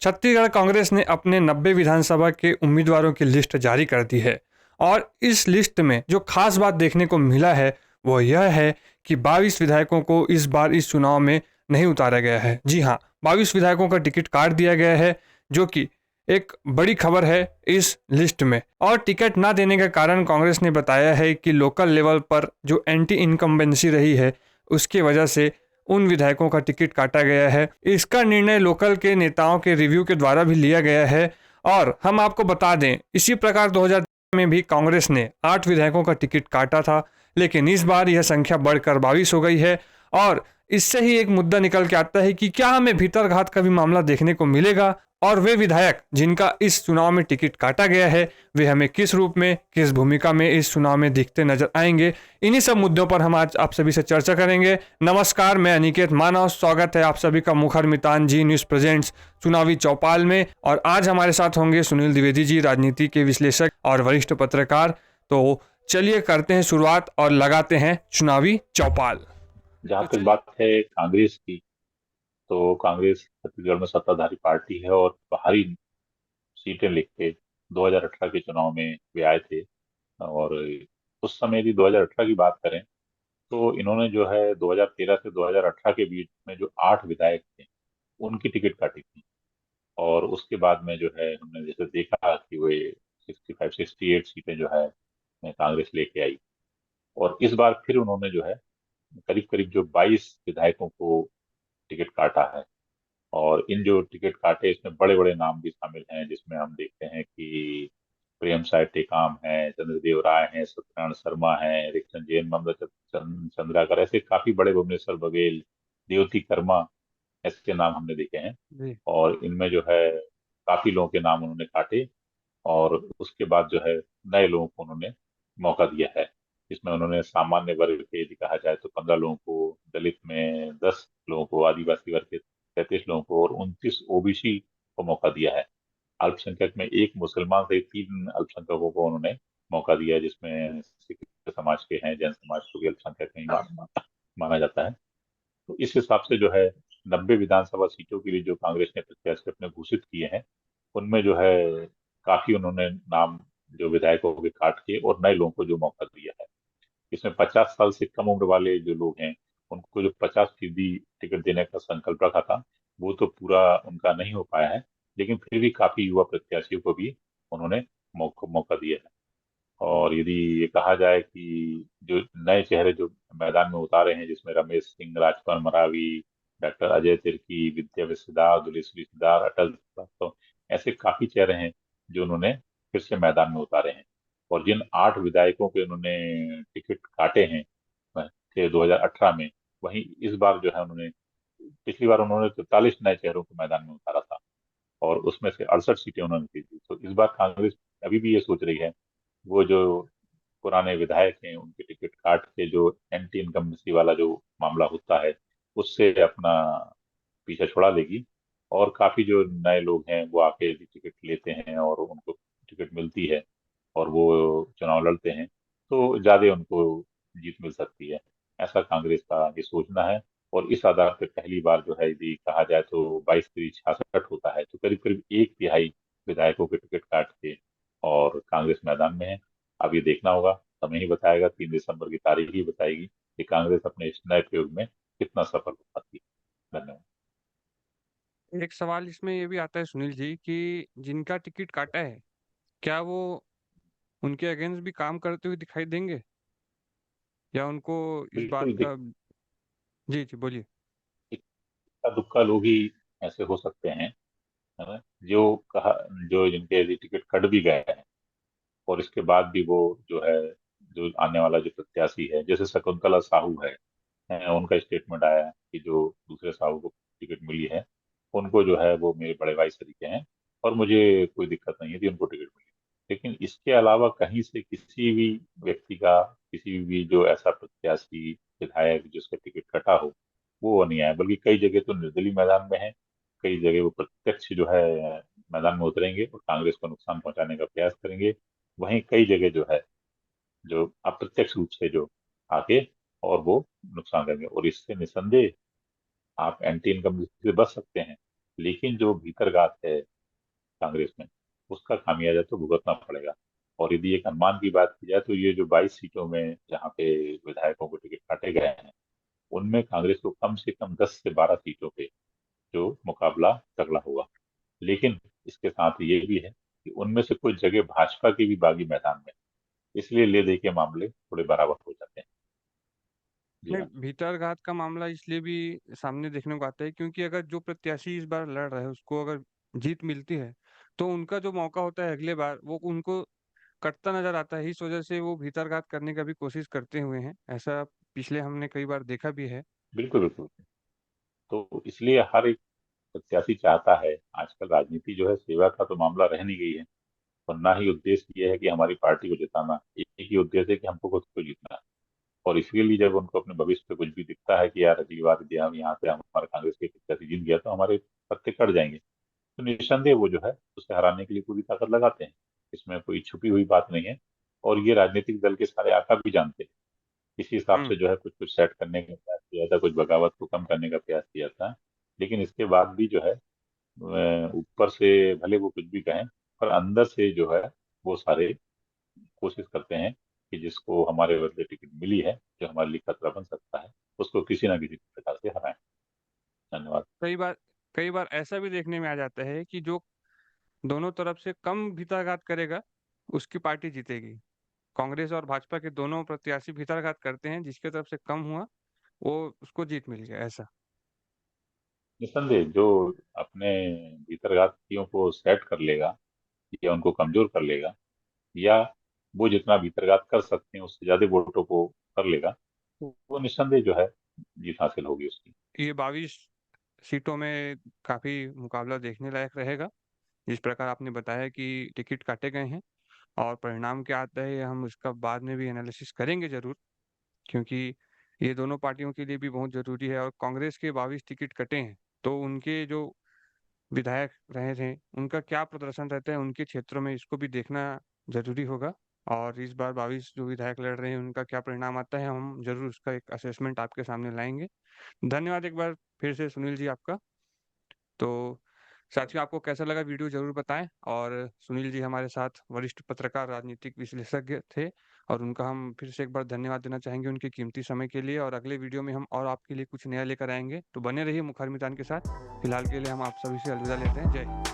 छत्तीसगढ़ कांग्रेस ने अपने 90 विधानसभा के उम्मीदवारों की लिस्ट जारी कर दी है और इस लिस्ट में जो खास बात देखने को मिला है वो यह है कि 22 विधायकों को इस बार इस चुनाव में नहीं उतारा गया है। जी हाँ, 22 विधायकों का टिकट काट दिया गया है, जो कि एक बड़ी खबर है इस लिस्ट में। और टिकट ना देने का कारण कांग्रेस ने बताया है कि लोकल लेवल पर जो एंटी इनकम्बेंसी रही है उसकी वजह से उन विधायकों का टिकट काटा गया है। इसका निर्णय लोकल के नेताओं के रिव्यू के द्वारा भी लिया गया है। और हम आपको बता दें, इसी प्रकार 2013 में भी कांग्रेस ने 8 विधायकों का टिकट काटा था, लेकिन इस बार यह संख्या बढ़कर 22 हो गई है। और इससे ही एक मुद्दा निकल के आता है कि क्या हमें भीतरघात का भी मामला देखने को मिलेगा, और वे विधायक जिनका इस चुनाव में टिकट काटा गया है वे हमें किस रूप में, किस भूमिका में इस चुनाव में दिखते नजर आएंगे। इन्हीं सब मुद्दों पर हम आज आप सभी से चर्चा करेंगे। नमस्कार, मैं अनिकेत मानव, स्वागत है आप सभी का मुखर मितान जी न्यूज प्रेजेंट्स चुनावी चौपाल में। और आज हमारे साथ होंगे सुनील द्विवेदी जी, राजनीति के विश्लेषक और वरिष्ठ पत्रकार। तो चलिए करते हैं शुरुआत और लगाते हैं चुनावी चौपाल। जहाँ तो तक चलिए। बात है कांग्रेस की, तो कांग्रेस छत्तीसगढ़ में सत्ताधारी पार्टी है और बाहरी सीटें लेके 2018 के चुनाव में वे आए थे। और उस समय यदि 2018 की बात करें तो इन्होंने जो है 2013 से 2018 के बीच में जो 8 विधायक थे उनकी टिकट काटी थी। और उसके बाद में जो है हमने जैसे देखा कि वे 65-68 सीटें जो है कांग्रेस लेके आई। और इस बार फिर उन्होंने जो है करीब करीब जो 22 विधायकों को टिकट काटा है। और इन जो टिकट काटे इसमें बड़े बड़े नाम भी शामिल हैं, जिसमें हम देखते हैं कि प्रेम साय टेकाम है, चंद्रदेव राय हैं, सत्यनारायण शर्मा है, रिक्शन जैन, ममता चंद्राकर, ऐसे काफी बड़े, भुवनेश्वर बघेल, देवती कर्मा, ऐसे नाम हमने देखे हैं। जी। और इनमें जो है काफी लोगों के नाम उन्होंने काटे। और उसके बाद जो है नए लोगों को उन्होंने मौका दिया है। इसमें उन्होंने सामान्य वर्ग के यदि कहा जाए तो 15 लोगों को, दलित में 10 लोगों को, आदिवासी वर्ग के 33 लोगों को और 29 ओबीसी को मौका दिया है। अल्पसंख्यक में एक मुसलमान से 3 अल्पसंख्यकों को उन्होंने मौका दिया है, जिसमें सिख समाज के हैं, जैन समाज को भी अल्पसंख्यक नहीं माना जाता है। तो इस हिसाब से जो है 90 विधानसभा सीटों के लिए जो कांग्रेस ने प्रत्याशी अपने घोषित किए हैं उनमें जो है काफी उन्होंने नाम जो विधायकों के काट के और नए लोगों को जो मौका दिया है। इसमें 50 साल से कम उम्र वाले जो लोग हैं उनको जो 50% टिकट देने का संकल्प रखा था वो तो पूरा उनका नहीं हो पाया है। लेकिन फिर भी काफी युवा प्रत्याशियों को भी उन्होंने मौका दिया है। और यदि ये कहा जाए कि जो नए चेहरे जो मैदान में उतारे हैं, जिसमें रमेश सिंह, राजकुमार मरावी, डॉक्टर अजय तिर्की, विद्या विश्वदार, दुलेश्वरी सिद्धार, अटल श्रीवास्तव, ऐसे काफी चेहरे हैं जो उन्होंने फिर से मैदान में उतारे हैं। और जिन 8 विधायकों के उन्होंने टिकट काटे हैं थे 2018 में, वहीं इस बार जो है उन्होंने, पिछली बार उन्होंने 43 नए चेहरों को मैदान में उतारा था और उसमें से 68 सीटें उन्होंने जीती थी। तो इस बार कांग्रेस अभी भी ये सोच रही है, वो जो पुराने विधायक हैं उनके टिकट काट के जो एंटी इनकम्बेंसी वाला जो मामला होता है उससे अपना पीछा छुड़ा लेगी। और काफी जो नए लोग हैं वो आके यदि टिकट लेते हैं और उनको टिकट मिलती है और वो चुनाव लड़ते हैं तो ज्यादा उनको जीत मिल सकती है। ऐसा कांग्रेस का ये सोचना है। और इस आधार पर पहली बार जो है यदि कहा जाए तो 22-3-66 होता है, तो करीब करीब एक तिहाई विधायकों के टिकट काट के और कांग्रेस मैदान में है। अब ये देखना होगा, समय ही बताएगा, 3 दिसंबर की तारीख ही बताएगी कि कांग्रेस अपने इस नए प्रयोग में कितना सफल हो पाती है। धन्यवाद। एक सवाल इसमें ये भी आता है सुनील जी कि जिनका टिकट काटा है, क्या वो उनके अगेंस्ट भी काम करते हुए दिखाई देंगे, या उनको इस बात बिल्कुल का। जी जी, बोलिए। इक्का दुक्का लोग ही ऐसे हो सकते हैं, है ना, जो कहा, जो जिनके यदि टिकट कट भी गए हैं और इसके बाद भी वो जो है, जो आने वाला जो प्रत्याशी है, जैसे शकुंतला साहू है, उनका स्टेटमेंट आया है कि जो दूसरे साहू को टिकट मिली है उनको जो है वो मेरे बड़े भाई तरीके हैं और मुझे कोई दिक्कत नहीं है कि उनको टिकट मिली। लेकिन इसके अलावा कहीं से किसी भी व्यक्ति का, किसी भी जो ऐसा प्रत्याशी, विधायक जिसका टिकट कटा हो, वो नहीं आया। बल्कि कई जगह तो निर्दलीय मैदान में है, कई जगह वो प्रत्यक्ष जो है मैदान में उतरेंगे और कांग्रेस को नुकसान पहुंचाने का प्रयास करेंगे। वहीं कई जगह जो है जो अप्रत्यक्ष रूप से जो आके और वो नुकसान करेंगे। और इससे निसंदेह आप एंटी इनकम से बच सकते हैं। लेकिन जो भीतरघात है कांग्रेस में, उसका खामियाजा तो भुगतना पड़ेगा। और यदि एक अनुमान की बात की जाए तो ये जो 22 सीटों में जहाँ पे विधायकों को टिकट काटे गए हैं, उनमें कांग्रेस को कम से कम 10 से 12 सीटों पे जो मुकाबला तगड़ा होगा। लेकिन इसके साथ ये भी है कि उनमें से कुछ जगह भाजपा की भी बागी मैदान में, इसलिए ले दे के मामले थोड़े बराबर हो जाते हैं। जी नहीं, हाँ। भीतरघात का मामला इसलिए भी सामने देखने को आता है क्योंकि अगर जो प्रत्याशी इस बार लड़ रहा है उसको अगर जीत मिलती है तो उनका जो मौका होता है अगले बार वो उनको कटता नजर आता है। इस वजह से वो भीतरघात करने का भी कोशिश करते हुए हैं। ऐसा पिछले हमने कई बार देखा भी है। बिल्कुल बिल्कुल। तो इसलिए हर एक प्रत्याशी चाहता है, आजकल राजनीति जो है सेवा का तो मामला रह नहीं गई है, और ना ही उद्देश्य ये है कि हमारी पार्टी को जिताना, एक ही उद्देश्य है कि हमको खुद को जीतना है। और इसीलिए जब उनको अपने भविष्य पे कुछ भी दिखता है कि यार अगली बार यदि हम यहाँ से हमारा कांग्रेस के प्रत्याशी जीत गया तो हमारे पत्ते कट जाएंगे, तो निस्संदेह वो जो है उसे हराने के लिए पूरी ताकत लगाते हैं। इसमें कोई छुपी हुई बात नहीं है। और ये राजनीतिक दल के सारे आका भी जानते हैं। इसी हिसाब हम्म। से जो है कुछ कुछ सेट करने का प्रयास किया जाता है, कुछ बगावत को कम करने का प्रयास किया जाता है। लेकिन इसके बाद भी जो है ऊपर से भले वो कुछ भी कहें, पर अंदर से जो है वो सारे कोशिश करते हैं कि जिसको हमारे बदले टिकट मिली है, जो हमारे लिए खतरा बन सकता है, उसको किसी ना किसी प्रकार से हराएं। धन्यवाद। कई बार कई बार ऐसा भी देखने में आ जाता है कि जो दोनों तरफ से कम भीतरघात करेगा उसकी पार्टी जीतेगी। कांग्रेस और भाजपा के दोनों प्रत्याशी भीतरघात करते हैं, जिसके तरफ से कम हुआ वो उसको जीत मिल गया ऐसा। निस्संदेह जो अपने भीतरघातियों को सेट कर लेगा या उनको कमजोर कर लेगा, या वो जितना भीतरघात कर सकते हैं उससे ज्यादा वोटों को कर लेगा, तो वो निस्संदेह जो है जीत हासिल होगी उसकी। ये 22 सीटों में काफी मुकाबला देखने लायक रहेगा। जिस प्रकार आपने बताया कि टिकट काटे गए हैं और परिणाम क्या आता है हम इसका बाद में भी एनालिसिस करेंगे जरूर, क्योंकि ये दोनों पार्टियों के लिए भी बहुत जरूरी है। और कांग्रेस के 22 टिकट कटे हैं तो उनके जो विधायक रहे थे उनका क्या प्रदर्शन रहता है उनके क्षेत्रों में, इसको भी देखना जरूरी होगा। और इस बार 22 जो विधायक लड़ रहे हैं उनका क्या परिणाम आता है हम जरूर उसका एक असेसमेंट आपके सामने लाएंगे। धन्यवाद एक बार फिर से सुनील जी आपका। तो साथियों, आपको कैसा लगा वीडियो जरूर बताएं। और सुनील जी हमारे साथ वरिष्ठ पत्रकार राजनीतिक विश्लेषज्ञ थे और उनका हम फिर से एक बार धन्यवाद देना चाहेंगे उनके कीमती समय के लिए। और अगले वीडियो में हम और आपके लिए कुछ नया लेकर आएंगे, तो बने रहिए मुखर मैदान के साथ। फिलहाल के लिए हम आप सभी से अलविदा लेते हैं। जय हिंद।